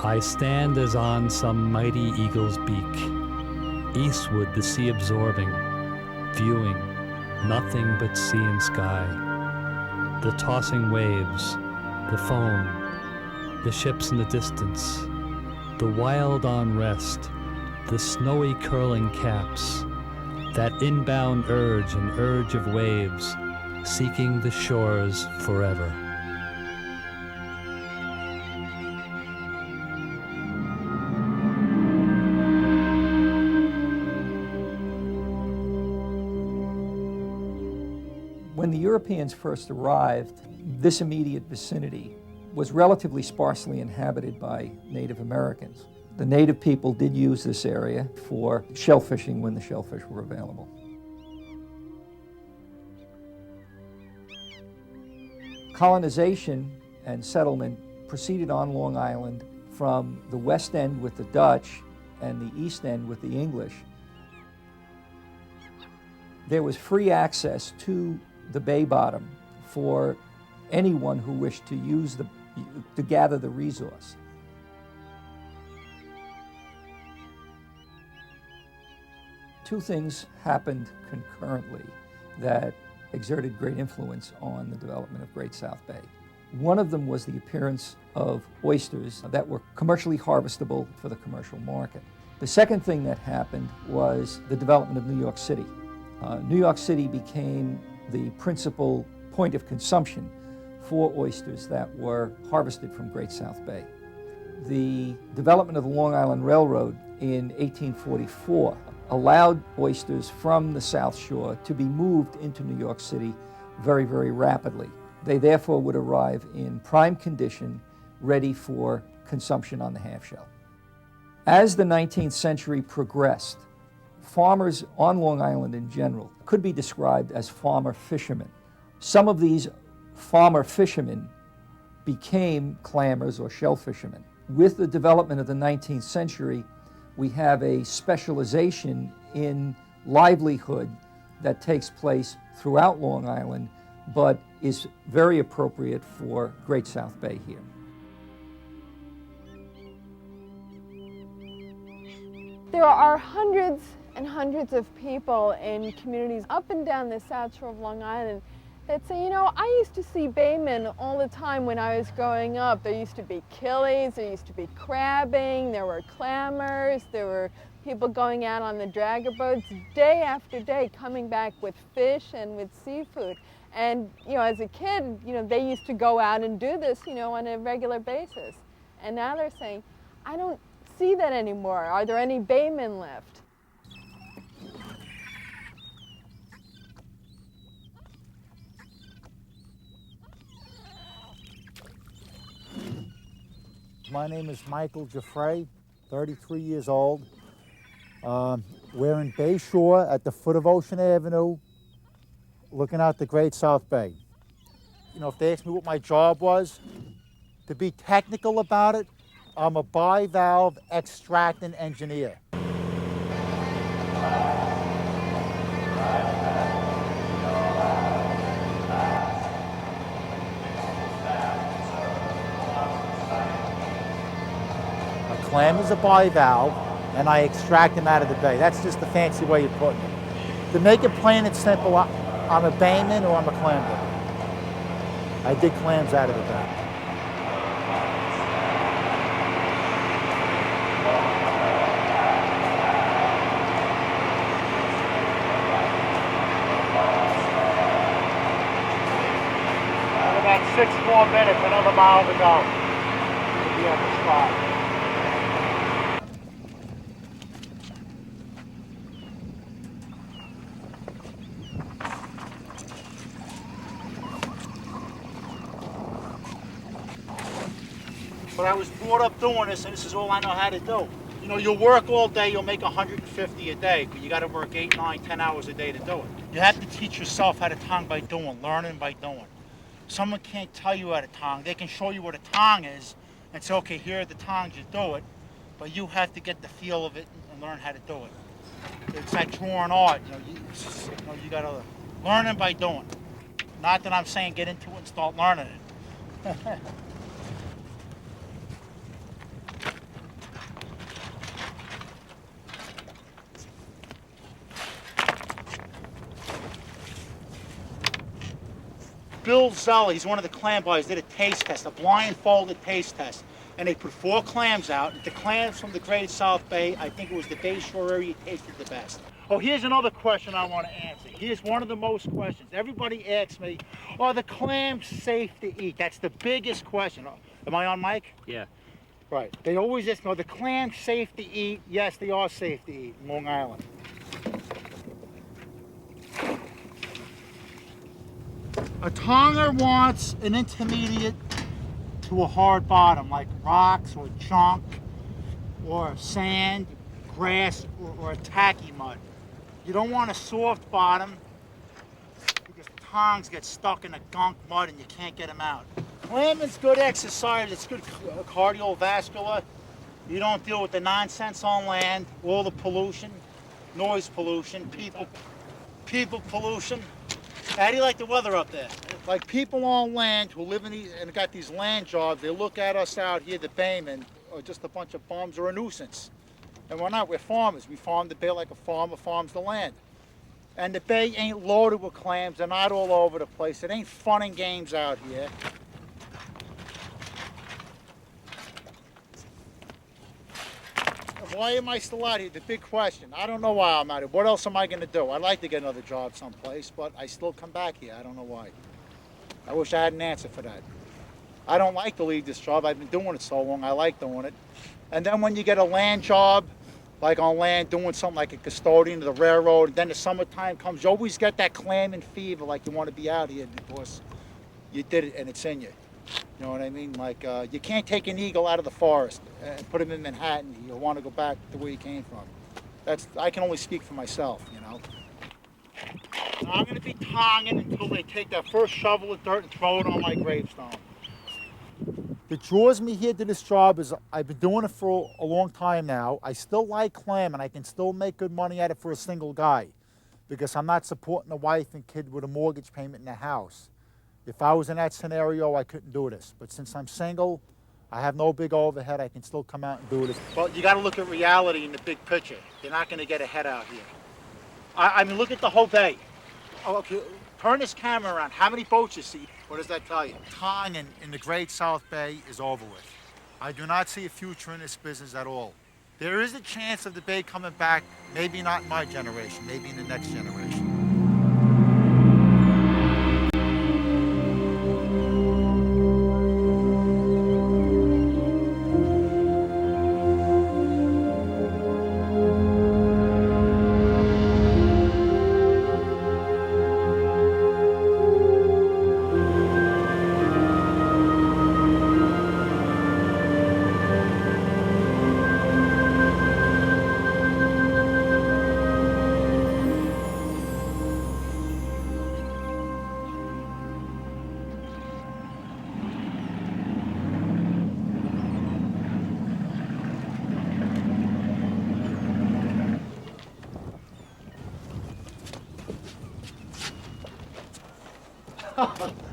I stand as on some mighty eagle's beak, eastward the sea absorbing, viewing nothing but sea and sky, the tossing waves, the foam, the ships in the distance, the wild unrest, the snowy curling caps, that inbound urge and urge of waves, seeking the shores forever. When the Europeans first arrived, this immediate vicinity was relatively sparsely inhabited by Native Americans. The native people did use this area for shellfishing when the shellfish were available. Colonization and settlement proceeded on Long Island from the west end with the Dutch and the east end with the English. There was free access to the bay bottom for anyone who wished to use to gather the resource. Two things happened concurrently that exerted great influence on the development of Great South Bay. One of them was the appearance of oysters that were commercially harvestable for the commercial market. The second thing that happened was the development of New York City. New York City became the principal point of consumption for oysters that were harvested from Great South Bay. The development of the Long Island Railroad in 1844 allowed oysters from the South Shore to be moved into New York City very, very rapidly. They therefore would arrive in prime condition, ready for consumption on the half shell. As the 19th century progressed, farmers on Long Island in general could be described as farmer fishermen. Some of these farmer fishermen became clammers or shell fishermen. With the development of the 19th century, we have a specialization in livelihood that takes place throughout Long Island, but is very appropriate for Great South Bay here. There are hundreds and hundreds of people in communities up and down the South Shore of Long Island that say, you know, I used to see Baymen all the time when I was growing up. There used to be killies, there used to be crabbing, there were clammers, there were people going out on the dragger boats day after day, coming back with fish and with seafood. And, you know, as a kid, you know, they used to go out and do this, you know, on a regular basis. And now they're saying, I don't see that anymore. Are there any Baymen left? My name is Michael Giffray, 33 years old. We're in Bay Shore at the foot of Ocean Avenue, looking out the Great South Bay. You know, if they asked me what my job was, to be technical about it, I'm a bivalve extractant engineer. Clam is a bivalve, and I extract them out of the bay. That's just the fancy way of putting it. To make it plain and simple, I'm a Bayman or I'm a clam digger. I dig clams out of the bay. About 6 more minutes, another mile to go. We'll be on the spot. But I was brought up doing this, and this is all I know how to do. You know, you'll work all day, you'll make 150 a day, but you got to work 8, 9, 10 hours a day to do it. You have to teach yourself how to tong by doing, learning by doing. Someone can't tell you how to tong. They can show you what a tong is and say, okay, here are the tongs, you do it, but you have to get the feel of it and learn how to do it. It's like drawing art, you got to learn it by doing. Not that I'm saying get into it and start learning it. Bill Zeller, he's one of the clam buyers, did a taste test, a blindfolded taste test. And they put 4 clams out. The clams from the Great South Bay, I think it was the Bay Shore area, tasted the best. Oh, here's another question I want to answer. Here's one of the most questions. Everybody asks me, are the clams safe to eat? That's the biggest question. Am I on mic? Yeah. Right. They always ask me, are the clams safe to eat? Yes, they are safe to eat in Long Island. A tonger wants an intermediate to a hard bottom, like rocks or chunk or sand, grass, or a tacky mud. You don't want a soft bottom because the tongs get stuck in the gunk mud and you can't get them out. Clamming's good exercise, it's good cardiovascular. You don't deal with the nonsense on land, all the pollution, noise pollution, people pollution. How do you like the weather up there? Like people on land who live in these and got these land jobs, they look at us out here, the Baymen, or just a bunch of bums or a nuisance. And we're not, we're farmers. We farm the bay like a farmer farms the land. And the bay ain't loaded with clams, they're not all over the place. It ain't fun and games out here. Why am I still out here? The big question. I don't know why I'm out here. What else am I going to do? I'd like to get another job someplace, but I still come back here. I don't know why. I wish I had an answer for that. I don't like to leave this job. I've been doing it so long. I like doing it. And then when you get a land job, like on land, doing something like a custodian of the railroad, and then the summertime comes, you always get that clamming fever, like you want to be out here because you did it and it's in you. You know what I mean? Like, you can't take an eagle out of the forest and put him in Manhattan. You'll want to go back to where you came from. I can only speak for myself, you know. Now, I'm going to be tonging until they take that first shovel of dirt and throw it on my gravestone. What draws me here to this job is I've been doing it for a long time now. I still like clam and I can still make good money at it for a single guy because I'm not supporting a wife and kid with a mortgage payment in a house. If I was in that scenario, I couldn't do this. But since I'm single, I have no big overhead, I can still come out and do this. But you got to look at reality in the big picture. You're not going to get ahead out here. I mean, look at the whole bay. Oh, okay, turn this camera around. How many boats you see? What does that tell you? Tong in the Great South Bay is over with. I do not see a future in this business at all. There is a chance of the bay coming back, maybe not in my generation, maybe in the next generation.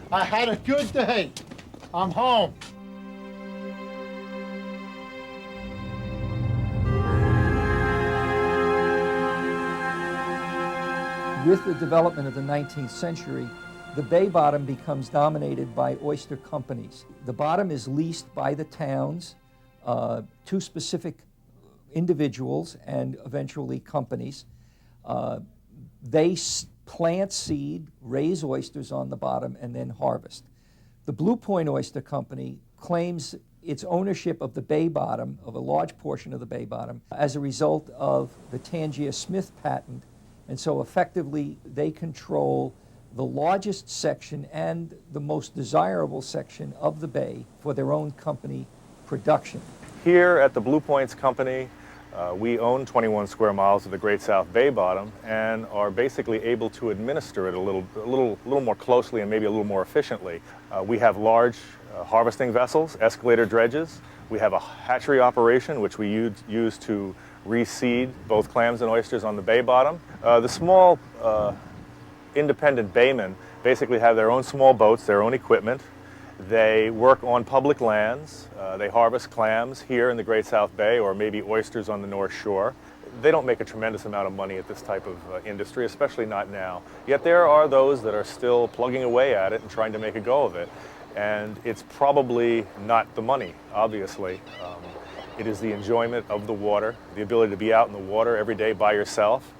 I had a good day. I'm home. With the development of the 19th century, the bay bottom becomes dominated by oyster companies. The bottom is leased by the towns to specific individuals and eventually companies. They plant seed, raise oysters on the bottom, and then harvest. The Blue Point Oyster Company claims its ownership of the bay bottom, of a large portion of the bay bottom, as a result of the Tangier Smith patent, and so effectively they control the largest section and the most desirable section of the bay for their own company production. Here at the Blue Points Company, we own 21 square miles of the Great South Bay bottom and are basically able to administer it a little more closely and maybe a little more efficiently. We have large harvesting vessels, escalator dredges. We have a hatchery operation which we use to reseed both clams and oysters on the bay bottom. The small independent baymen basically have their own small boats, their own equipment. They work on public lands. They harvest clams here in the Great South Bay or maybe oysters on the North Shore. they don't make a tremendous amount of money at this type of industry, especially not now. Yet there are those that are still plugging away at it and trying to make a go of it. And it's probably not the money, obviously. It is the enjoyment of the water, the ability to be out in the water every day by yourself,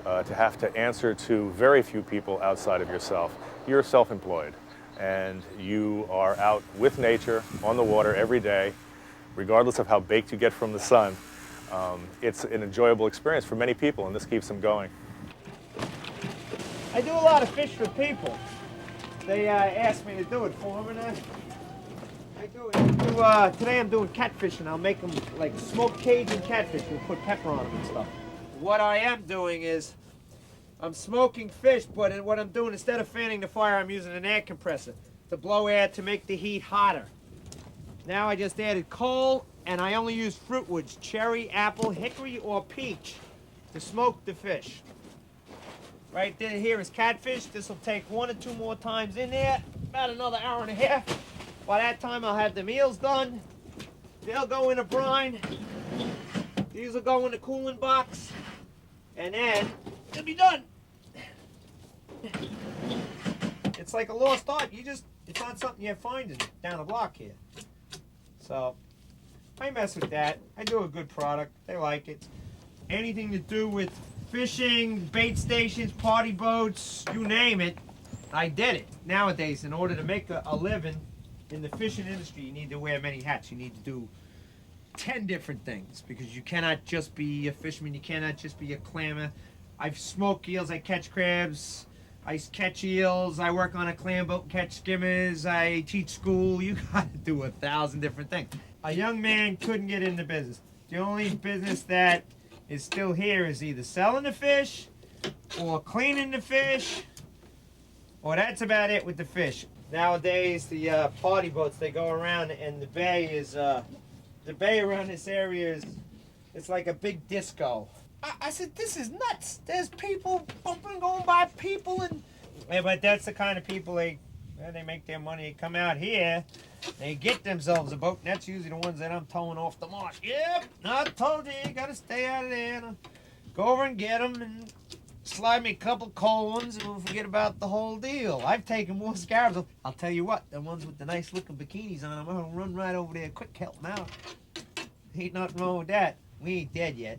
to have to answer to very few people outside of yourself. You're self-employed, and you are out with nature on the water every day, regardless of how baked you get from the sun. It's an enjoyable experience for many people, and this keeps them going. I do a lot of fish for people. They ask me to do it for them, and I do it. Today I'm doing catfish, and I'll make them like smoked Cajun catfish. We'll put pepper on them and stuff. What I am doing is I'm smoking fish, but what I'm doing, instead of fanning the fire, I'm using an air compressor to blow air to make the heat hotter. Now I just added coal, and I only use fruit woods, cherry, apple, hickory, or peach to smoke the fish. Right there, here is catfish. This will take 1 or 2 more times in there, about another hour and a half. By that time, I'll have the meals done. They'll go in a brine. These will go in the cooling box, and then they'll be done. It's like a lost art. It's not something you're finding down the block here. So I mess with that. I do a good product. They like it. Anything to do with fishing, bait stations, party boats, you name it, I did it. Nowadays, in order to make a living in the fishing industry, you need to wear many hats. You need to do 10 different things, because you cannot just be a fisherman. You cannot just be a clammer. I smoke eels. I catch crabs. I catch eels. I work on a clam boat and catch skimmers. I teach school. You got to do 1,000 different things. A young man couldn't get into business. The only business that is still here is either selling the fish or cleaning the fish, or that's about it with the fish. Nowadays, the party boats, they go around, and the bay around this area it's like a big disco. I said, this is nuts. There's people bumping, going by people, but that's the kind of people they make their money. They come out here, they get themselves a boat, and that's usually the ones that I'm towing off the marsh. Yep, I told you, you gotta stay out of there. And go over and get them, and slide me a couple cold ones, and we'll forget about the whole deal. I've taken more scarabs. I'll tell you what, the ones with the nice looking bikinis on them, I'm gonna run right over there quick, help them out. Ain't nothing wrong with that. We ain't dead yet.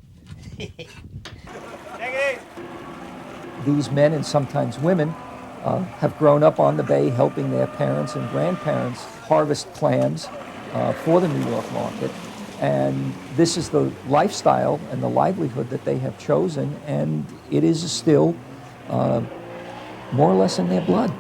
Take it easy. These men, and sometimes women, have grown up on the bay helping their parents and grandparents harvest clams for the New York market. And this is the lifestyle and the livelihood that they have chosen, and it is still more or less in their blood.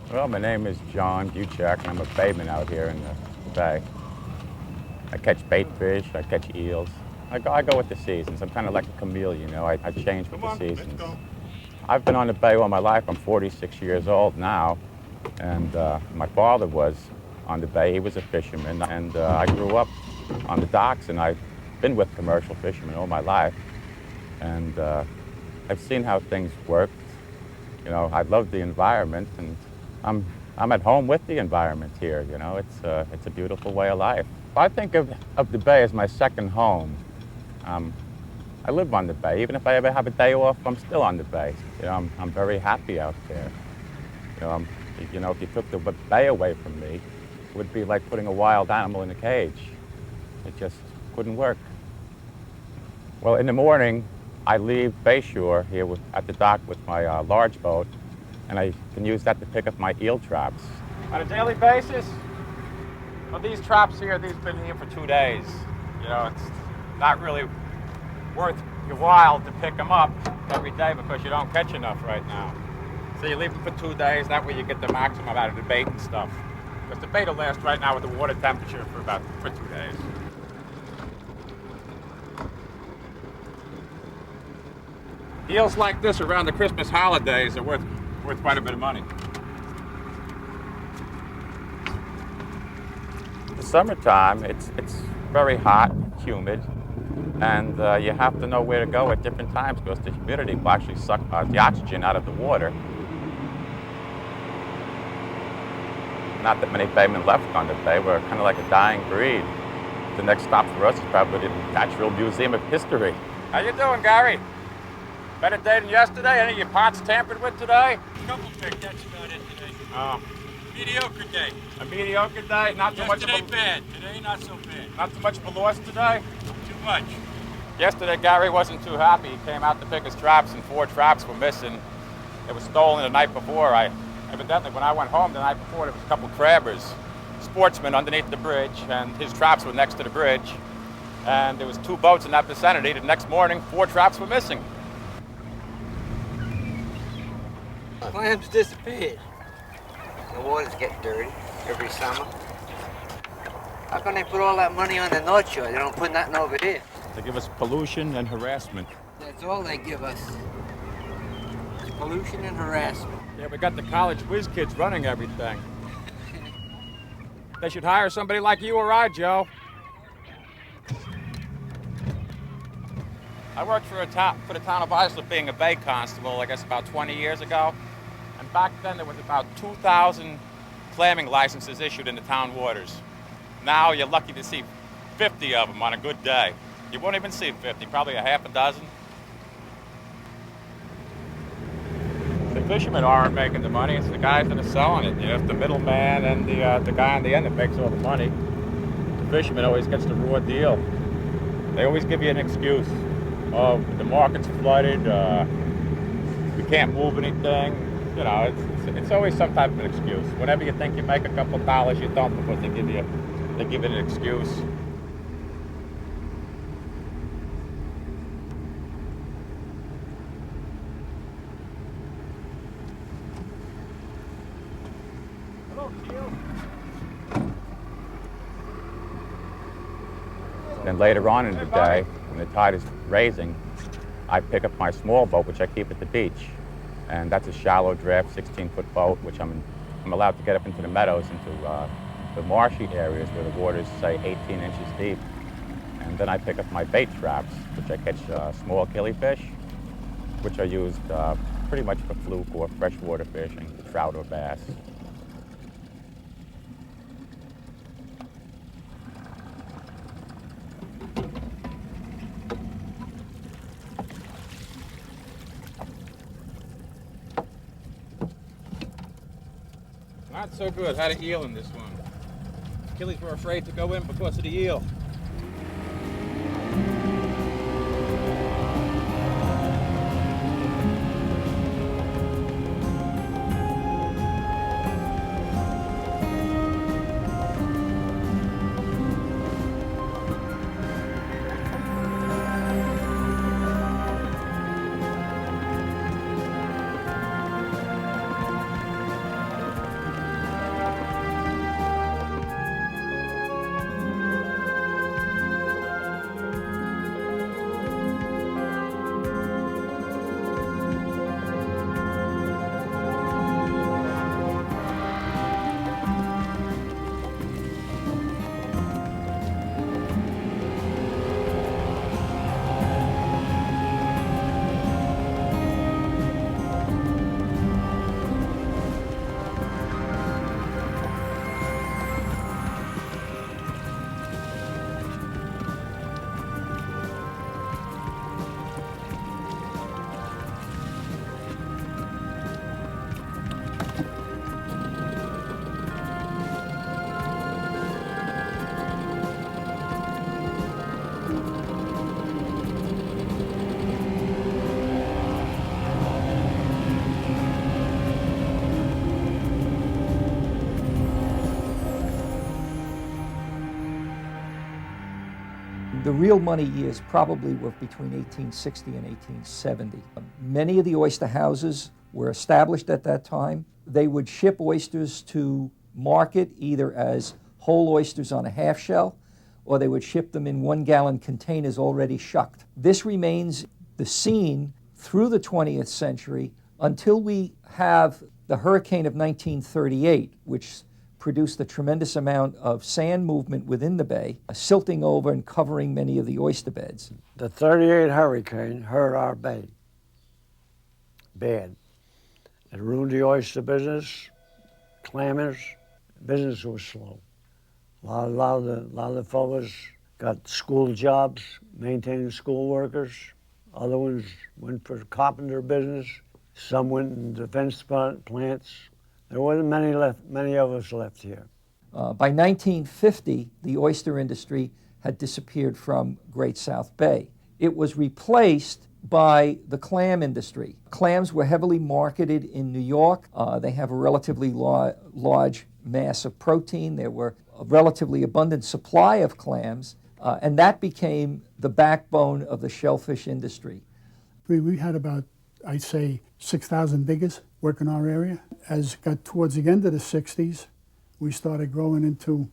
Well, my name is John Buchak, and I'm a bayman out here in the bay. I catch bait fish, I catch eels. I go with the seasons. I'm kind of like a chameleon, you know. I change with the seasons. I've been on the bay all my life. I'm 46 years old now, and my father was on the bay. He was a fisherman, and I grew up on the docks, and I've been with commercial fishermen all my life, and I've seen how things work. You know, I love the environment, and I'm at home with the environment here. You know, it's a beautiful way of life. I think of the bay as my second home. I live on the bay. Even if I ever have a day off, I'm still on the bay. You know, I'm very happy out there. You know, if you took the bay away from me, it would be like putting a wild animal in a cage. It just couldn't work. Well, in the morning, I leave Bayshore here at the dock with my large boat, and I can use that to pick up my eel traps. On a daily basis, well, these traps here, these have been here for 2 days. You know, it's not really worth your while to pick them up every day because you don't catch enough right now. So you leave them for 2 days, that way you get the maximum out of the bait and stuff. Because the bait will last right now with the water temperature for 2 days. Eels like this around the Christmas holidays are worth quite a bit of money. The summertime, it's very hot, humid, And you have to know where to go at different times because the humidity will actually suck the oxygen out of the water. Not that many baymen left on the bay. We're kind of like a dying breed. The next stop for us is probably the Natural Museum of History. How you doing, Gary? Better day than yesterday? Any of your pots tampered with today? A couple picked, that's about it today. Oh. Mediocre day. A mediocre day? Not too much Yesterday bad, today not so bad. Not too much of a loss today? Too much. Yesterday, Gary wasn't too happy. He came out to pick his traps, and 4 traps were missing. It was stolen the night before. Evidently, when I went home the night before, there was a couple crabbers, sportsmen underneath the bridge, and his traps were next to the bridge. And there was 2 boats in that vicinity. The next morning, 4 traps were missing. Clams disappeared. The water's getting dirty every summer. How come they put all that money on the North Shore? They don't put nothing over here. They give us pollution and harassment. That's all they give us. It's pollution and harassment. Yeah, we got the college whiz kids running everything. They should hire somebody like you or I, Joe. I worked for the town of Islip being a bay constable, I guess about 20 years ago. And back then there was about 2,000 clamming licenses issued in the town waters. Now you're lucky to see 50 of them on a good day. You won't even see 50, probably a half a dozen. The fishermen aren't making the money, it's the guys that are selling it. You know, it's the middleman and the guy on the end that makes all the money. The fisherman always gets the raw deal. They always give you an excuse. Oh, the market's flooded, we can't move anything. You know, it's always some type of an excuse. Whenever you think you make a couple dollars, you don't, because they give it an excuse. Then later on in the day, when the tide is raising, I pick up my small boat, which I keep at the beach. And that's a shallow draft, 16-foot boat, which I'm allowed to get up into the meadows, into the marshy areas where the water's, say, 18 inches deep. And then I pick up my bait traps, which I catch small killifish, which are used pretty much for fluke or freshwater fishing, trout or bass. Not so good. Had an eel in this one. Killies were afraid to go in because of the eel. The real money years probably were between 1860 and 1870. Many of the oyster houses were established at that time. They would ship oysters to market either as whole oysters on a half shell, or they would ship them in 1-gallon containers already shucked. This remains the scene through the 20th century until we have the hurricane of 1938, which produced a tremendous amount of sand movement within the bay, silting over and covering many of the oyster beds. The 38 hurricane hurt our bay bad. It ruined the oyster business, clammers. Business was slow. A lot of the fellas got school jobs, maintaining school workers. Other ones went for carpenter business. Some went in defense plants. There wasn't many of us left here. By 1950, the oyster industry had disappeared from Great South Bay. It was replaced by the clam industry. Clams were heavily marketed in New York. They have a relatively large mass of protein. There were a relatively abundant supply of clams, and that became the backbone of the shellfish industry. We had about, I'd say, 6,000 diggers working our area. As it got towards the end of the 60s, we started growing into,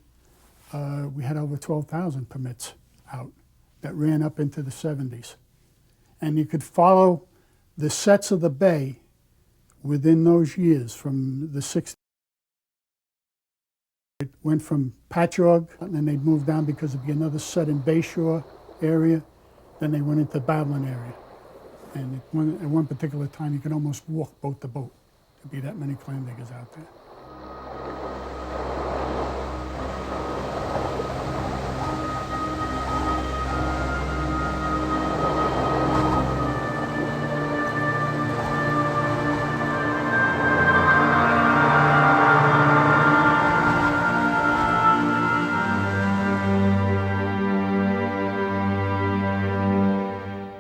we had over 12,000 permits out that ran up into the 70s. And you could follow the sets of the bay within those years from the 60s. It went from Patchogue, and then they moved down because there'd be another set in Bayshore area. Then they went into Babylon area. And at one particular time, you could almost walk boat to boat. There'd be that many clam diggers out there.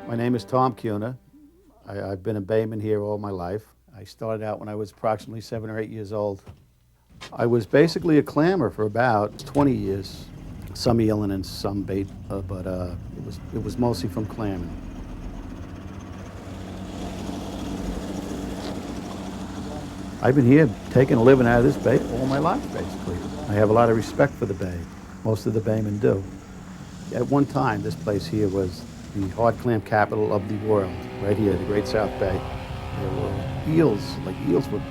My name is Tom Cuna. I've been a bayman here all my life. I started out when I was approximately 7 or 8 years old. I was basically a clammer for about 20 years, some eeling and some bait, but it was mostly from clamming. I've been here taking a living out of this bay all my life, basically. I have a lot of respect for the bay. Most of the baymen do. At one time, this place here was the hard clam capital of the world, right here, the Great South Bay. There were eels, eels were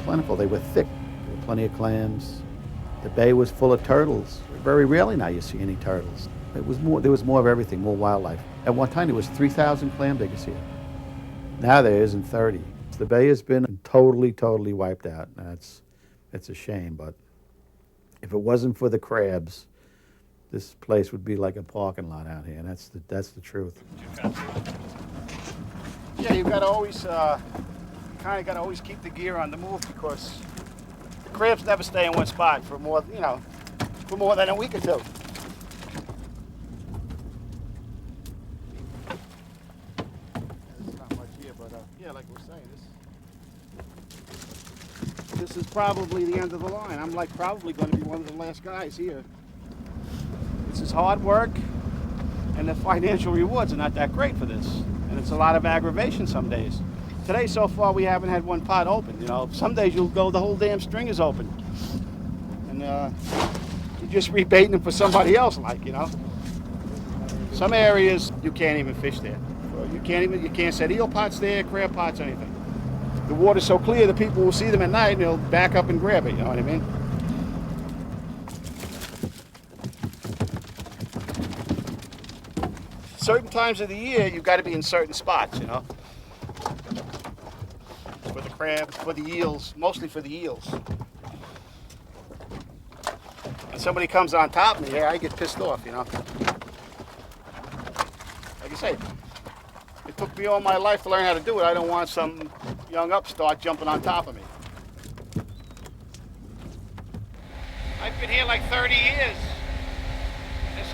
plentiful. They were thick. There were plenty of clams. The bay was full of turtles. Very rarely now you see any turtles. There was more of everything, more wildlife. At one time there was 3,000 clam diggers here. Now there isn't 30. The bay has been totally wiped out. It's a shame, but if it wasn't for the crabs, this place would be like a parking lot out here, and that's the truth. Yeah, you've got to always, kind of got to always keep the gear on the move because the crabs never stay in one spot for more, for more than a week or two. There's not much here, but yeah, like we're saying, this is probably the end of the line. I'm probably going to be one of the last guys here. This is hard work, and the financial rewards are not that great for this. And it's a lot of aggravation some days. Today, so far, we haven't had one pot open. Some days you'll go, the whole damn string is open. And you're just rebaiting them for somebody else, Some areas, you can't even fish there. You can't set eel pots there, crab pots, anything. The water's so clear that people will see them at night and they'll back up and grab it, you know what I mean? Certain times of the year, you've got to be in certain spots, For the crabs, for the eels, mostly for the eels. And somebody comes on top of me here, I get pissed off, Like I say, it took me all my life to learn how to do it. I don't want some young upstart jumping on top of me. I've been here like 30 years. This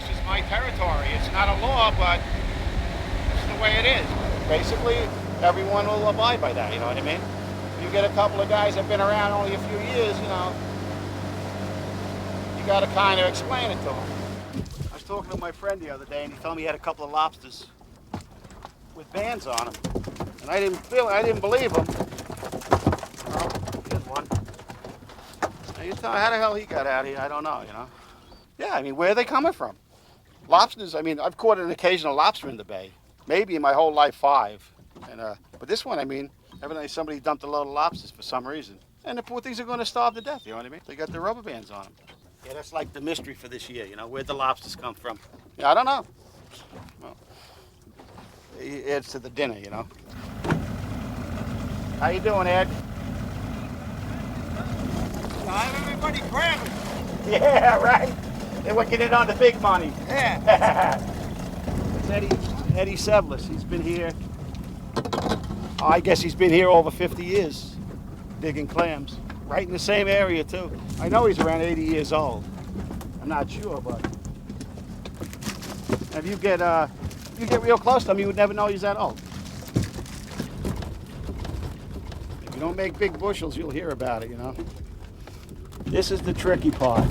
is my territory. It's not a law, but it's the way it is. Basically, everyone will abide by that, you know what I mean? You get a couple of guys that have been around only a few years, you got to kind of explain it to them. I was talking to my friend the other day, and he told me he had a couple of lobsters with bands on them, and I didn't believe him. Well, here's one. Now you tell me how the hell he got out here, I don't know, Yeah, I mean, where are they coming from? Lobsters, I mean, I've caught an occasional lobster in the bay. Maybe in my whole life 5. And but this one, I mean, evidently somebody dumped a load of lobsters for some reason. And the poor things are going to starve to death, you know what I mean? They got the rubber bands on them. Yeah, that's like the mystery for this year, you know, where'd the lobsters come from? Yeah, I don't know. Well, it adds to the dinner, you know. How you doing, Ed? I have everybody cramming. Yeah, right. They want to get in on the big money. Yeah. It's Eddie Sevlis. He's been here, I guess he's been here over 50 years, digging clams. Right in the same area, too. I know he's around 80 years old. I'm not sure, but if you get real close to him, you would never know he's that old. If you don't make big bushels, you'll hear about it, you know. This is the tricky part.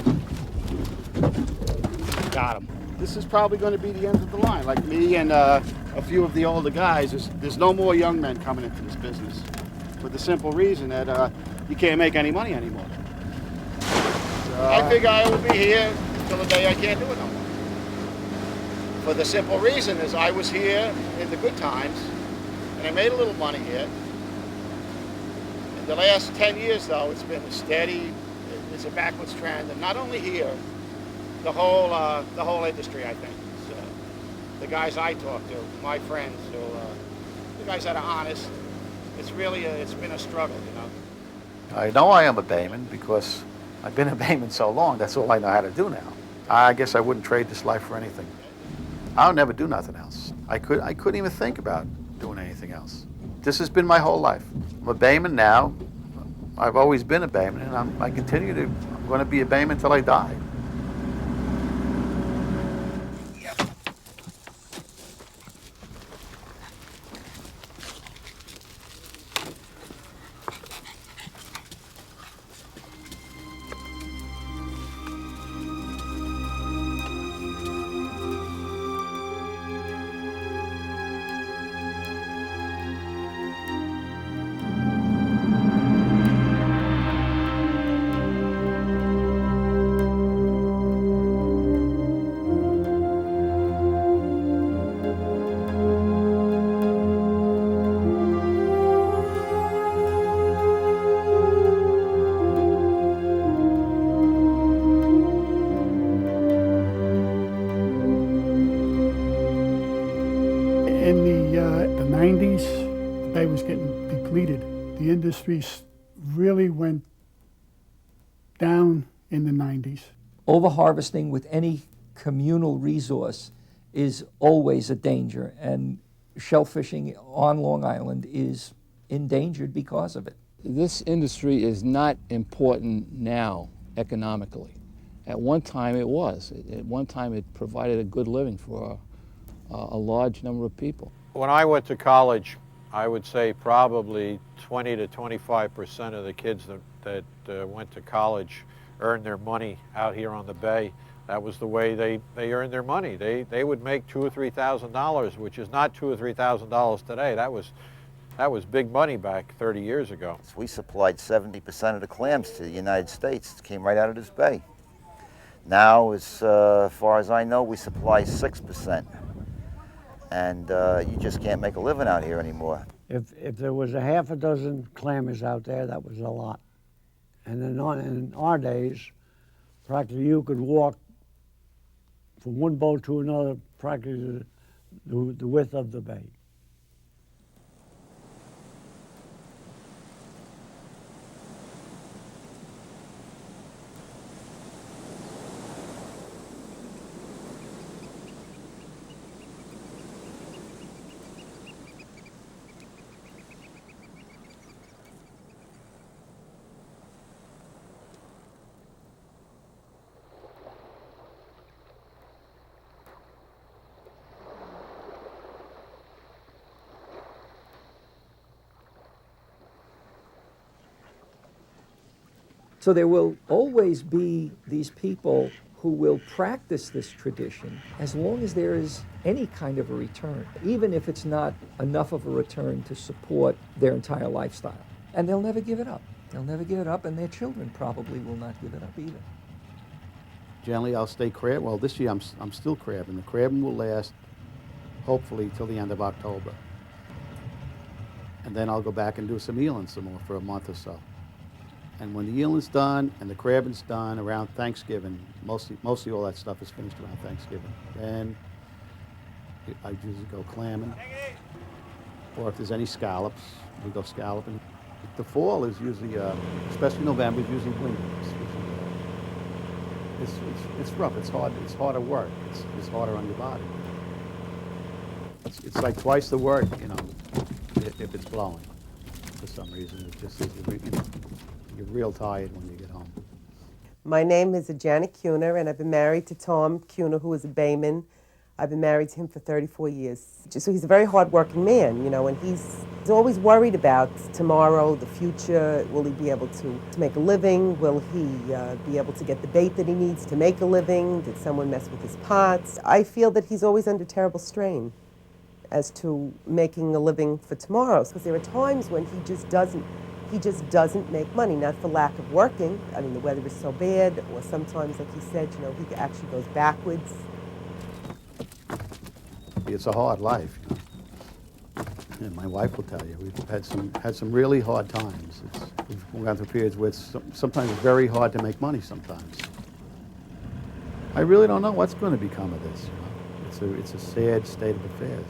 Got him. This is probably going to be the end of the line. Like me and a few of the older guys, there's no more young men coming into this business. For the simple reason that you can't make any money anymore. So I figure I will be here until the day I can't do it no more. For the simple reason is I was here in the good times, and I made a little money here. In the last 10 years, though, it's been steady. It's a backwards trend, and not only here, the whole industry, I think. So, the guys I talk to, my friends, the guys that are honest, it's been a struggle, you know. I know I am a Bayman because I've been a Bayman so long, that's all I know how to do now. I guess I wouldn't trade this life for anything. I'll never do nothing else. I couldn't even think about doing anything else. This has been my whole life. I'm a Bayman now. I've always been a Bayman, and I'm going to be a Bayman until I die. In the 90s, the bay was getting depleted. The industry really went down in the 90s. Overharvesting with any communal resource is always a danger, and shellfishing on Long Island is endangered because of it. This industry is not important now economically. At one time it was. At one time it provided a good living for a large number of people. When I went to college, I would say probably 20 to 25% of the kids that went to college earned their money out here on the bay. That was the way they earned their money. They would make $2,000 or $3,000, which is not $2,000 or $3,000 today. That was big money back 30 years ago. We supplied 70% of the clams to the United States. It came right out of this bay. Now, as far as I know, we supply 6%. And you just can't make a living out here anymore. If there was a half a dozen clammers out there, that was a lot. And in our days, practically you could walk from one boat to another practically the width of the bay. So there will always be these people who will practice this tradition as long as there is any kind of a return, even if it's not enough of a return to support their entire lifestyle. And they'll never give it up. They'll never give it up, and their children probably will not give it up either. Generally, I'll stay crab. Well, this year I'm still crabbing. The crabbing will last, hopefully, till the end of October. And then I'll go back and do some eeling some more for a month or so. And when the eeling's done and the crabbing's done around Thanksgiving, mostly all that stuff is finished around Thanksgiving. Then I usually go clamming. Or if there's any scallops, we go scalloping. The fall is usually, especially November, is usually windy. It's rough. It's hard. It's harder work. It's harder on your body. It's like twice the work, you know, if it's blowing. For some reason, it just is. You're real tired when you get home. My name is Janet Kuhner, and I've been married to Tom Kuhner, who is a Baymen. I've been married to him for 34 years. So he's a very hard-working man, you know, and he's always worried about tomorrow, the future. Will he be able to make a living? Will he be able to get the bait that he needs to make a living? Did someone mess with his pots? I feel that he's always under terrible strain as to making a living for tomorrow, because there are times when he just doesn't make money, not for lack of working. I mean, the weather is so bad, or sometimes, like he said, you know, he actually goes backwards. It's a hard life, you know. And my wife will tell you, we've had some really hard times. We've gone through periods where it's sometimes very hard to make money sometimes. I really don't know what's going to become of this, you know. It's a sad state of affairs.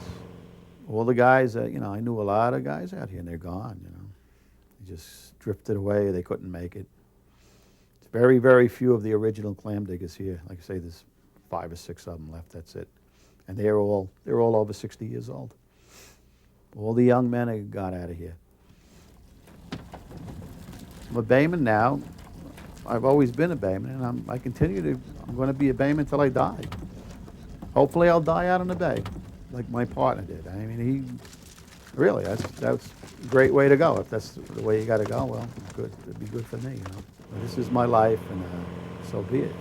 All the guys, you know, I knew a lot of guys out here, and they're gone, you know. They just drifted away. They couldn't make it. It's very, very few of the original clam diggers here. Like I say, there's 5 or 6 of them left. That's it. And they're all over 60 years old. All the young men have got out of here. I'm a Bayman now. I've always been a Bayman, and I'm going to be a Bayman until I die. Hopefully I'll die out on the bay, like my partner did. I mean, really, that's a great way to go. If that's the way you got to go, well, good. It'd be good for me, you know. But this is my life, and so be it.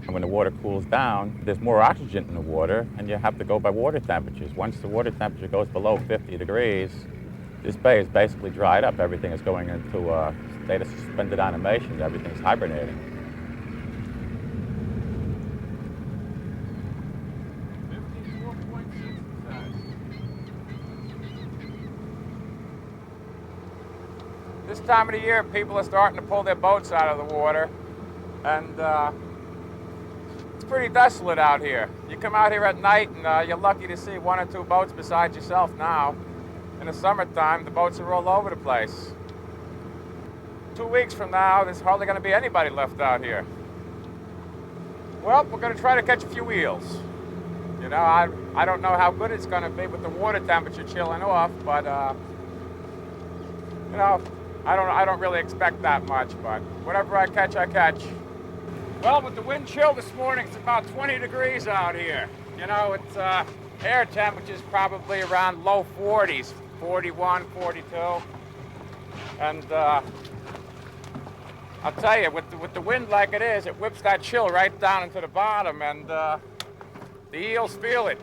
When the water cools down, there's more oxygen in the water, and you have to go by water temperatures. Once the water temperature goes below 50 degrees, this bay is basically dried up. Everything is going into a state of suspended animation. Everything's hibernating. This time of the year, people are starting to pull their boats out of the water, and it's pretty desolate out here. You come out here at night, and you're lucky to see 1 or 2 boats besides yourself now. In the summertime, the boats are all over the place. 2 weeks from now, there's hardly going to be anybody left out here. Well, we're going to try to catch a few eels. You know, I don't know how good it's going to be with the water temperature chilling off, but you know, I don't really expect that much, but whatever I catch, I catch. Well, with the wind chill this morning, it's about 20 degrees out here. You know, it's air temperature's probably around low 40s, 41, 42. And I'll tell you, with the wind like it is, it whips that chill right down into the bottom, and the eels feel it.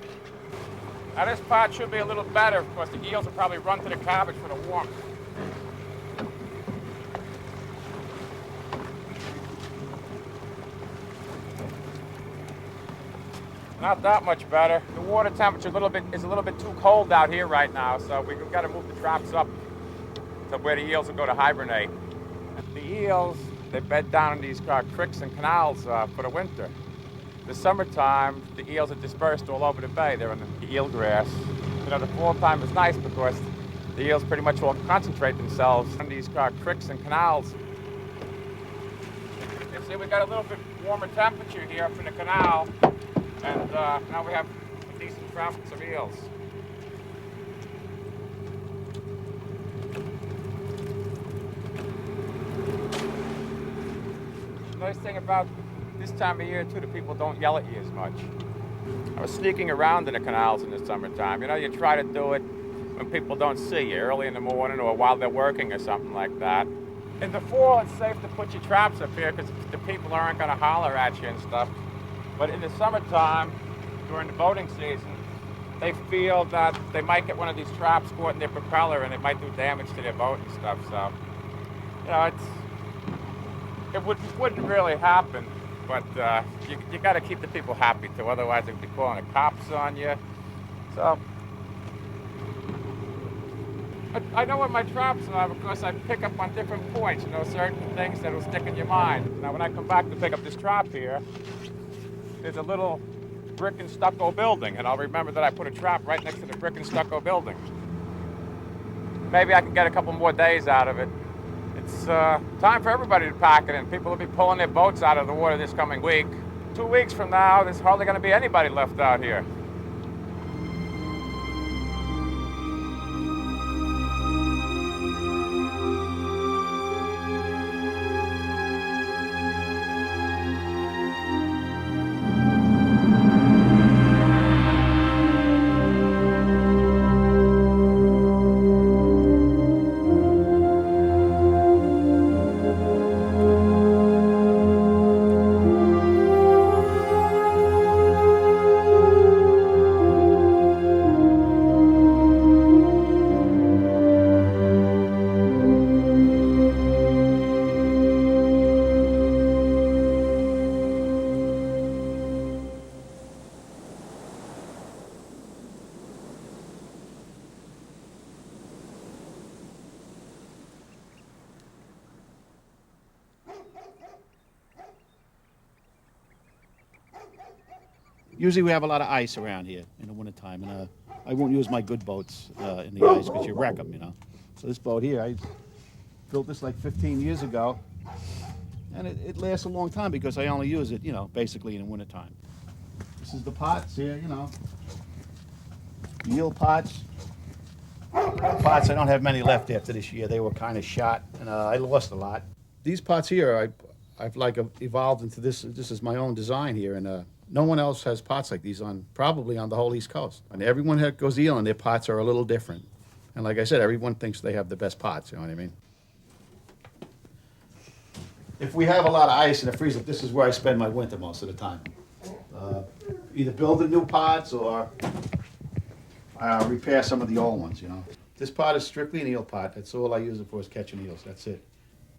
Now this part should be a little better, because the eels will probably run to the cabbage for the warmth. Not that much better. The water temperature is a little bit too cold out here right now, so we've got to move the traps up to where the eels will go to hibernate. The eels, they bed down in these creeks and canals for the winter. The summertime, the eels are dispersed all over the bay. They're in the eel grass. You know, the fall time is nice because the eels pretty much all concentrate themselves in these creeks and canals. You see, we got a little bit warmer temperature here up in the canal. And now we have a decent trout and some eels. The nice thing about this time of year, too, the people don't yell at you as much. I was sneaking around in the canals in the summertime. You know, you try to do it when people don't see you, early in the morning or while they're working or something like that. In the fall, it's safe to put your traps up here because the people aren't going to holler at you and stuff. But in the summertime, during the boating season, they feel that they might get one of these traps caught in their propeller and it might do damage to their boat and stuff. So, you know, it wouldn't really happen, but you got to keep the people happy too. Otherwise, they'd be calling the cops on you. So, I know what my traps are because I pick up on different points, you know, certain things that will stick in your mind. Now, when I come back to pick up this trap here, there's a little brick and stucco building, and I'll remember that I put a trap right next to the brick and stucco building. Maybe I can get a couple more days out of it. It's time for everybody to pack it in. People will be pulling their boats out of the water this coming week. 2 weeks from now, there's hardly going to be anybody left out here. Usually we have a lot of ice around here in the wintertime, and I won't use my good boats in the ice because you wreck them, you know. So this boat here, I built this like 15 years ago, and it lasts a long time because I only use it, you know, basically in the wintertime. This is the pots here, you know, eel pots. Pots, I don't have many left after this year. They were kind of shot, and I lost a lot. These pots here, I've like evolved into this. This is my own design here, and no one else has pots like these probably on the whole East Coast. And everyone that goes eeling, their pots are a little different. And like I said, everyone thinks they have the best pots, you know what I mean? If we have a lot of ice in the freezer, this is where I spend my winter most of the time. Either building new pots or repair some of the old ones, you know. This pot is strictly an eel pot. That's all I use it for is catching eels. That's it.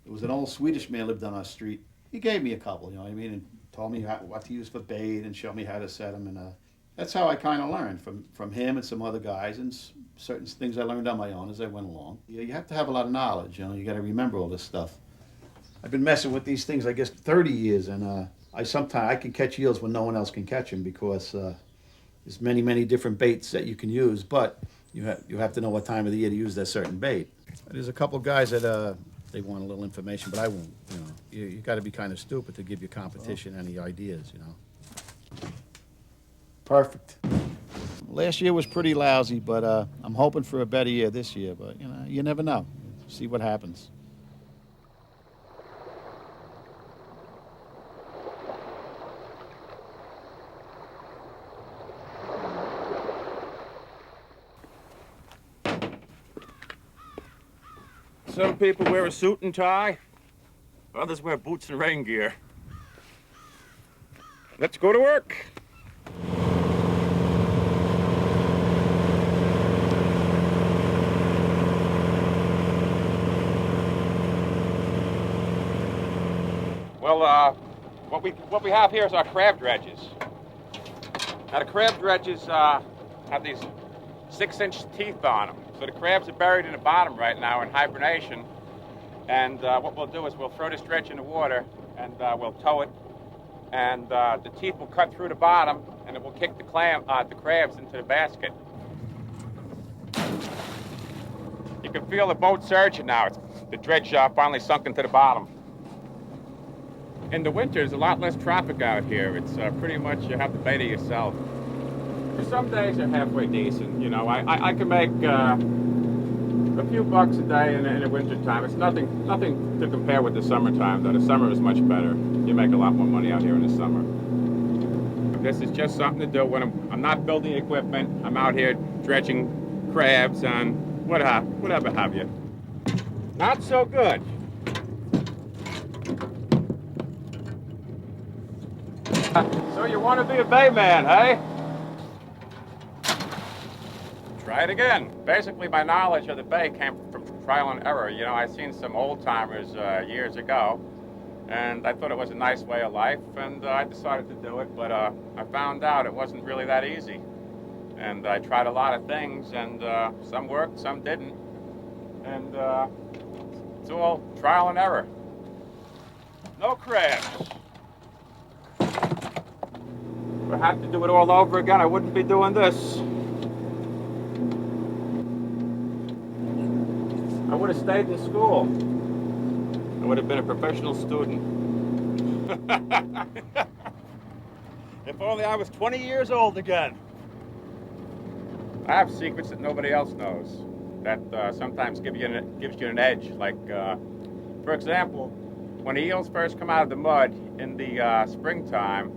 It was an old Swedish man lived on our street. He gave me a couple, you know what I mean? And told me what to use for bait and showed me how to set them. And that's how I kind of learned from him and some other guys, and certain things I learned on my own as I went along. You have to have a lot of knowledge, you know. You got to remember all this stuff. I've been messing with these things, I guess, 30 years, and I can catch eels when no one else can catch them because there's many different baits that you can use, but you have to know what time of the year to use that certain bait. There's a couple guys that they want a little information, but I won't. You know, you got to be kind of stupid to give your competition any ideas. You know. Perfect. Last year was pretty lousy, but I'm hoping for a better year this year. But you know, you never know. See what happens. Some people wear a suit and tie, others wear boots and rain gear. Let's go to work. Well, what we have here is our crab dredges. Now the crab dredges have these 6-inch teeth on them. So the crabs are buried in the bottom right now in hibernation. And what we'll do is we'll throw this dredge in the water and we'll tow it. And the teeth will cut through the bottom and it will kick the crabs into the basket. You can feel the boat surging now. The dredge finally sunk into the bottom. In the winter, there's a lot less traffic out here. It's pretty much you have to bait it yourself. For some days they're halfway decent. You know, I can make a few bucks a day in the winter time. It's nothing to compare with the summertime, though. The summer is much better. You make a lot more money out here in the summer. This is just something to do when I'm not building equipment. I'm out here dredging crabs and whatever have you. Not so good. So you want to be a bayman, hey? Try it again. Basically, my knowledge of the bay came from trial and error. You know, I seen some old-timers years ago, and I thought it was a nice way of life, and I decided to do it, but I found out it wasn't really that easy. And I tried a lot of things, and some worked, some didn't. And it's all trial and error. No crabs. If I had to do it all over again, I wouldn't be doing this. I would have stayed in school. I would have been a professional student. If only I was 20 years old again. I have secrets that nobody else knows that sometimes gives you an edge. Like, for example, when eels first come out of the mud in the springtime,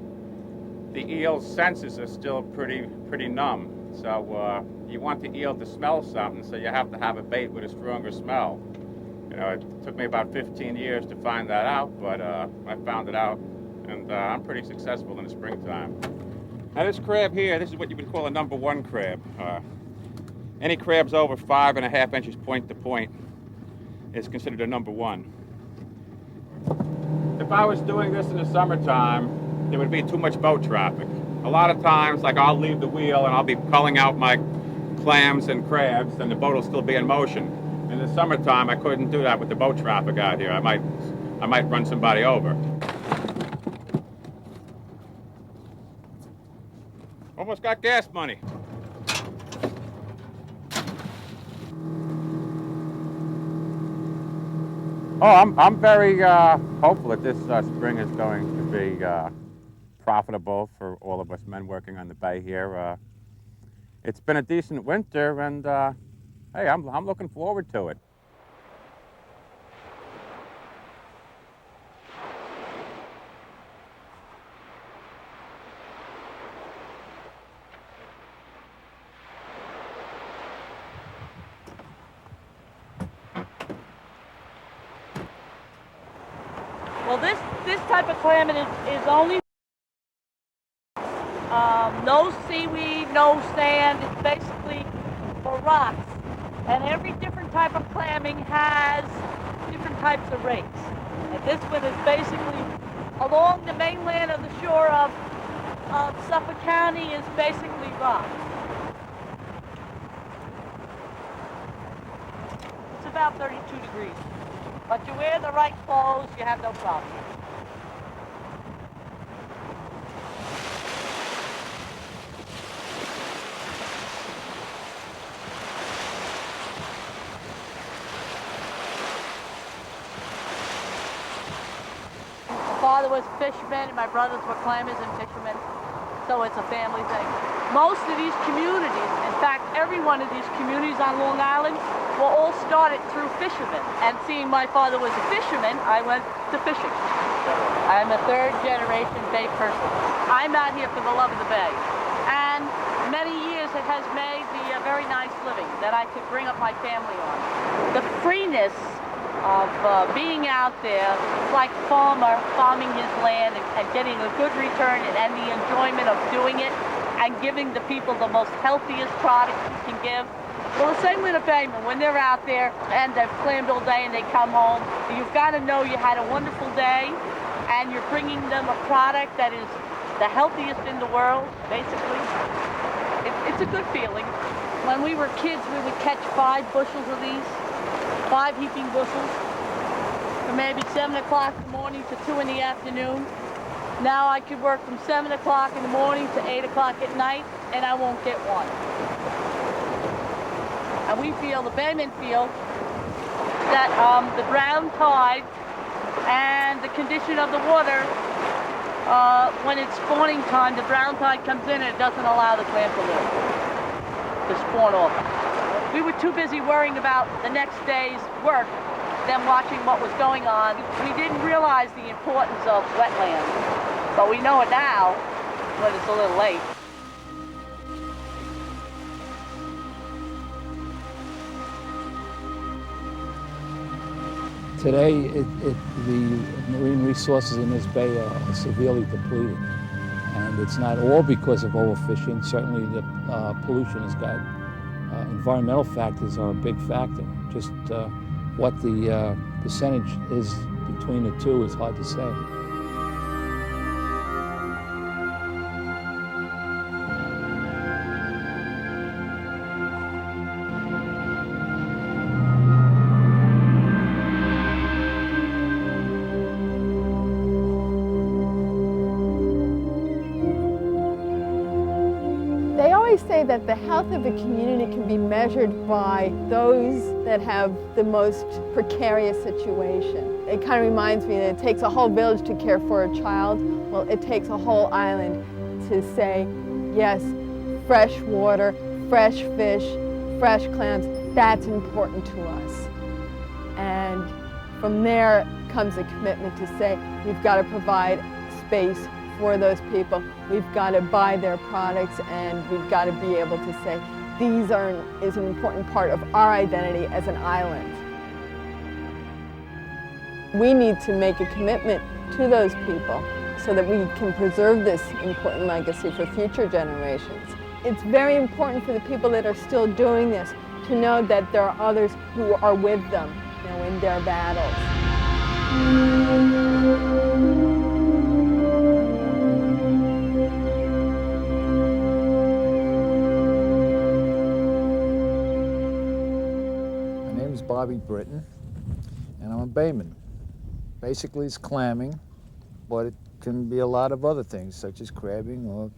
the eel's senses are still pretty numb. So you want the eel to smell something, so you have to have a bait with a stronger smell. You know, it took me about 15 years to find that out, but I found it out, and I'm pretty successful in the springtime. Now this crab here, this is what you would call a number one crab. Any crabs over 5.5 inches point to point is considered a number one. If I was doing this in the summertime, there would be too much boat traffic. A lot of times, like, I'll leave the wheel and I'll be culling out my clams and crabs, and the boat will still be in motion. In the summertime, I couldn't do that with the boat traffic out here. I might run somebody over. Almost got gas money. Oh, I'm very hopeful that this spring is going to be profitable for all of us men working on the bay here. It's been a decent winter, and hey, I'm looking forward to it. Well, this type of clam is only no seaweed, no sand. It's basically for rocks. And every different type of clamming has different types of rates. And this one is basically along the mainland of the shore of Suffolk County is basically rock. It's about 32 degrees. But you wear the right clothes, you have no problem. My father was a fisherman and my brothers were clammers and fishermen, so it's a family thing. Most of these communities, in fact every one of these communities on Long Island, were all started through fishermen. And seeing my father was a fisherman, I went to fishing. I'm a third generation bay person. I'm out here for the love of the bay. And many years it has made me a very nice living that I could bring up my family on. The freeness of being out there, like a farmer farming his land and getting a good return and the enjoyment of doing it and giving the people the most healthiest product you can give. Well, the same with a bayman. When they're out there and they've clammed all day and they come home, you've got to know you had a wonderful day and you're bringing them a product that is the healthiest in the world, basically. It's a good feeling. When we were kids, we would catch 5 bushels of these. 5 heaping bushels from maybe 7 o'clock in the morning to 2 in the afternoon. Now I could work from 7 o'clock in the morning to 8 o'clock at night and I won't get one. And we feel, the baymen feel, that the ground tide and the condition of the water, when it's spawning time, the ground tide comes in and it doesn't allow the clam to spawn off. We were too busy worrying about the next day's work than watching what was going on. We didn't realize the importance of wetlands, but we know it now. but it's a little late. Today, the marine resources in this bay are severely depleted. And it's not all because of overfishing. Certainly the pollution has got, environmental factors are a big factor. Just what the percentage is between the two is hard to say. They always say that the health of a community can be measured by those that have the most precarious situation. It kind of reminds me that it takes a whole village to care for a child. Well, it takes a whole island to say, yes, fresh water, fresh fish, fresh clams, that's important to us. And from there comes a commitment to say, we've got to provide space for those people. We've got to buy their products, and we've got to be able to say, these is an important part of our identity as an island. We need to make a commitment to those people so that we can preserve this important legacy for future generations. It's very important for the people that are still doing this to know that there are others who are with them, in their battles. Bobby Britton, and I'm a Bayman. Basically, it's clamming, but it can be a lot of other things, such as crabbing or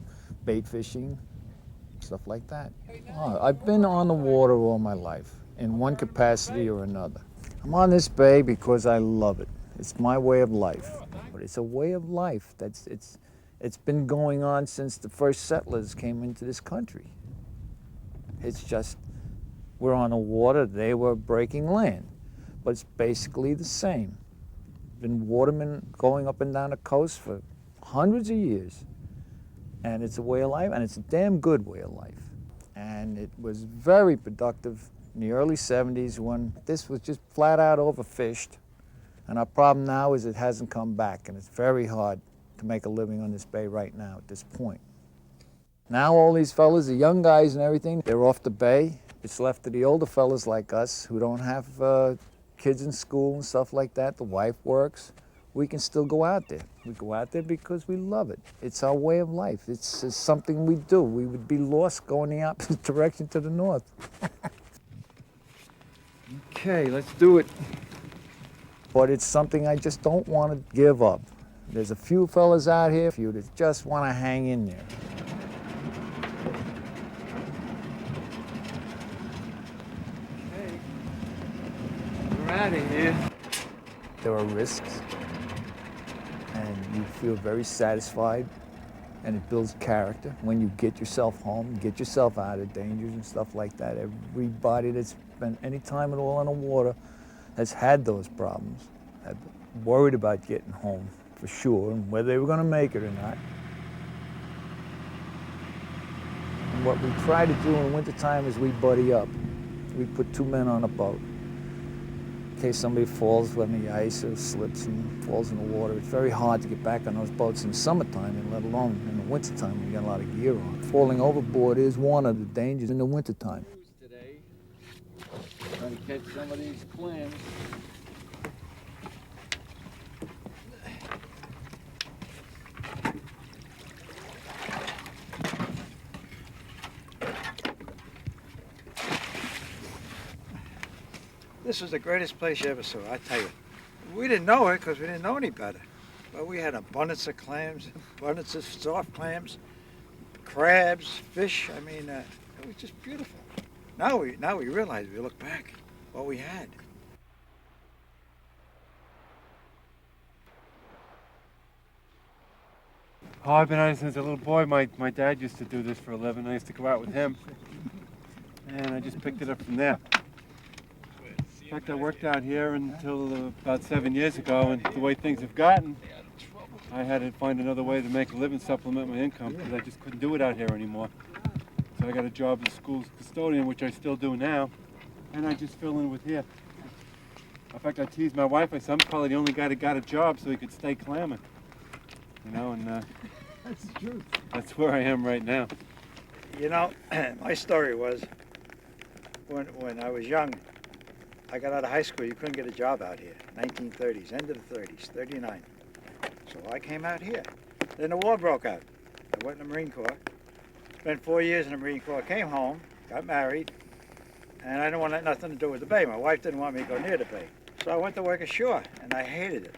bait fishing, stuff like that. I've been on the water all my life, in one capacity or another. I'm on this bay because I love it. It's my way of life. But it's a way of life it's been going on since the first settlers came into this country. It's just, we're on the water, they were breaking land. But it's basically the same. Been watermen going up and down the coast for hundreds of years. And it's a way of life, and it's a damn good way of life. And it was very productive in the early 70s when this was just flat out overfished. And our problem now is it hasn't come back, and it's very hard to make a living on this bay right now at this point. Now all these fellas, the young guys and everything, they're off the bay. It's left to the older fellas like us who don't have kids in school and stuff like that. The wife works. We can still go out there. We go out there because we love it. It's our way of life. It's something we do. We would be lost going the opposite direction to the north. Okay, let's do it. But it's something I just don't want to give up. There's a few fellas out here, that just want to hang in there. Out of here. There are risks, and you feel very satisfied, and it builds character when you get yourself home, get yourself out of dangers and stuff like that. Everybody that's spent any time at all on the water has had those problems, have worried about getting home for sure, and whether they were going to make it or not. And what we try to do in the wintertime is we buddy up. We put two men on a boat. In case somebody falls on the ice or slips and falls in the water. It's very hard to get back on those boats in the summertime, and let alone in the wintertime when you got a lot of gear on. Falling overboard is one of the dangers in the wintertime. Today, trying to catch some of these clams. This was the greatest place you ever saw, I tell you. We didn't know it because we didn't know any better. But we had abundance of clams, abundance of soft clams, crabs, fish. I mean, it was just beautiful. Now we realize, we look back, what we had. Oh, I've been at it since a little boy. My dad used to do this for a living. I used to go out with him, and I just picked it up from there. In fact, I worked out here until about 7 years ago, and the way things have gotten, I had to find another way to make a living, supplement my income, because I just couldn't do it out here anymore. So I got a job as a school custodian, which I still do now, and I just fill in with here. In fact, I teased my wife. I said, I'm probably the only guy that got a job so he could stay clamming. You know, and That's the truth. that's where I am right now. You know, my story was when I was young, I got out of high school, you couldn't get a job out here. 1930s, end of the 30s, 39. So I came out here. Then the war broke out. I went in the Marine Corps. Spent 4 years in the Marine Corps, came home, got married, and I didn't want nothing to do with the bay. My wife didn't want me to go near the bay. So I went to work ashore, and I hated it.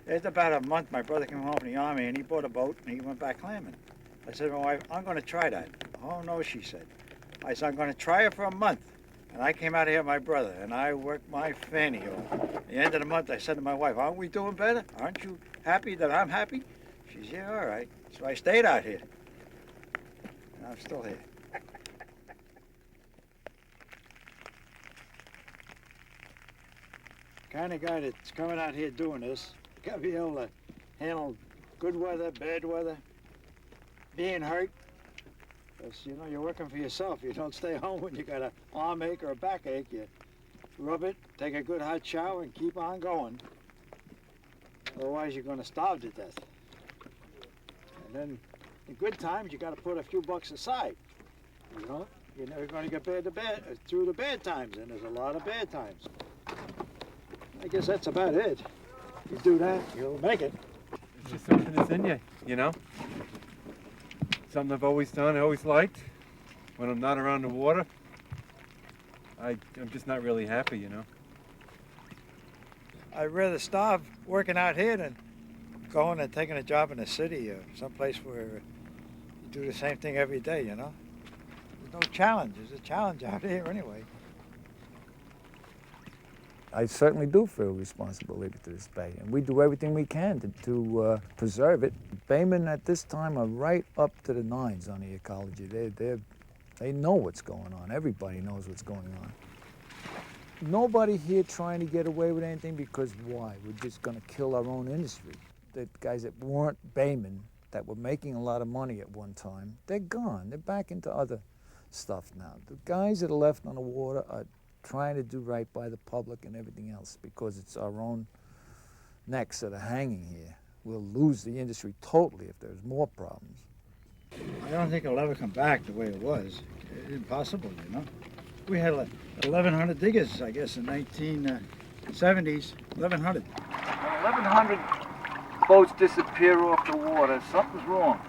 After about a month, my brother came home from the Army, and he bought a boat, and he went back clamming. I said to my wife, I'm going to try that. Oh, no, she said. I said, I'm going to try it for a month. And I came out here with my brother, and I worked my fanny off. At the end of the month, I said to my wife, aren't we doing better? Aren't you happy that I'm happy? She said, yeah, all right. So I stayed out here. And I'm still here. Kind of guy that's coming out here doing this, you got to be able to handle good weather, bad weather, being hurt. Because, you know, you're working for yourself. You don't stay home when you got an arm ache or a back ache. You rub it, take a good hot shower, and keep on going. Otherwise, you're going to starve to death. And then, in good times, you got to put a few bucks aside. You know, you're never going to get through the bad times, and there's a lot of bad times. I guess that's about it. You do that, you'll make it. It's just something that's in you, you know? Something I've always done, I always liked. When I'm not around the water, I'm just not really happy, you know? I'd rather starve working out here than going and taking a job in the city or someplace where you do the same thing every day, you know? There's no challenge. There's a challenge out here anyway. I certainly do feel responsibility to this bay, and we do everything we can to preserve it. Baymen at this time are right up to the nines on the ecology. They know what's going on. Everybody knows what's going on. Nobody here trying to get away with anything, because why? We're just going to kill our own industry. The guys that weren't Baymen, that were making a lot of money at one time, they're gone. They're back into other stuff now. The guys that are left on the water are trying to do right by the public and everything else, because it's our own necks that are hanging here. We'll lose the industry totally if there's more problems. I don't think it'll ever come back the way it was. It's impossible, you know. We had 1,100 diggers, I guess, in 1970s. 1,100. 1,100 boats disappear off the water. Something's wrong.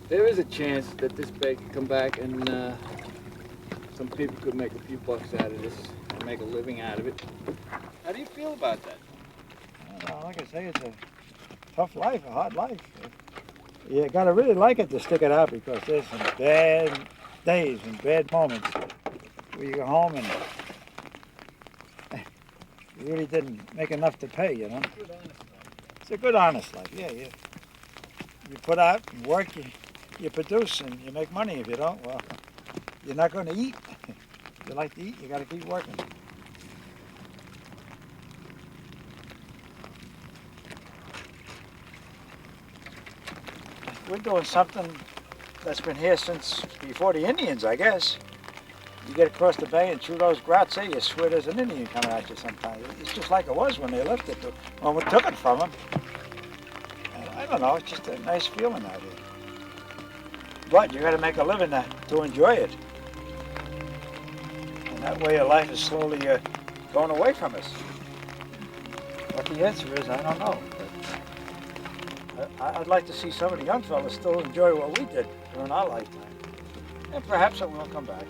There is a chance that this bay could come back and some people could make a few bucks out of this and make a living out of it. How do you feel about that? Well, like I say, it's a tough life, a hard life. You gotta really like it to stick it out, because there's some bad days and bad moments where you go home and you really didn't make enough to pay, you know. It's a good, honest life, yeah. You put out and work, you produce, and you make money. If you don't, well, you're not going to eat. If you like to eat, you got to keep working. We're doing something that's been here since before the Indians, I guess. You get across the bay and through those grots there, you swear there's an Indian coming at you sometimes. It's just like it was when they left it, when we took it from them. And I don't know, it's just a nice feeling out here. But you got to make a living to enjoy it. And that way your life is slowly going away from us. What the answer is, I don't know. But I'd like to see some of the young fellas still enjoy what we did during our lifetime. And perhaps it will come back.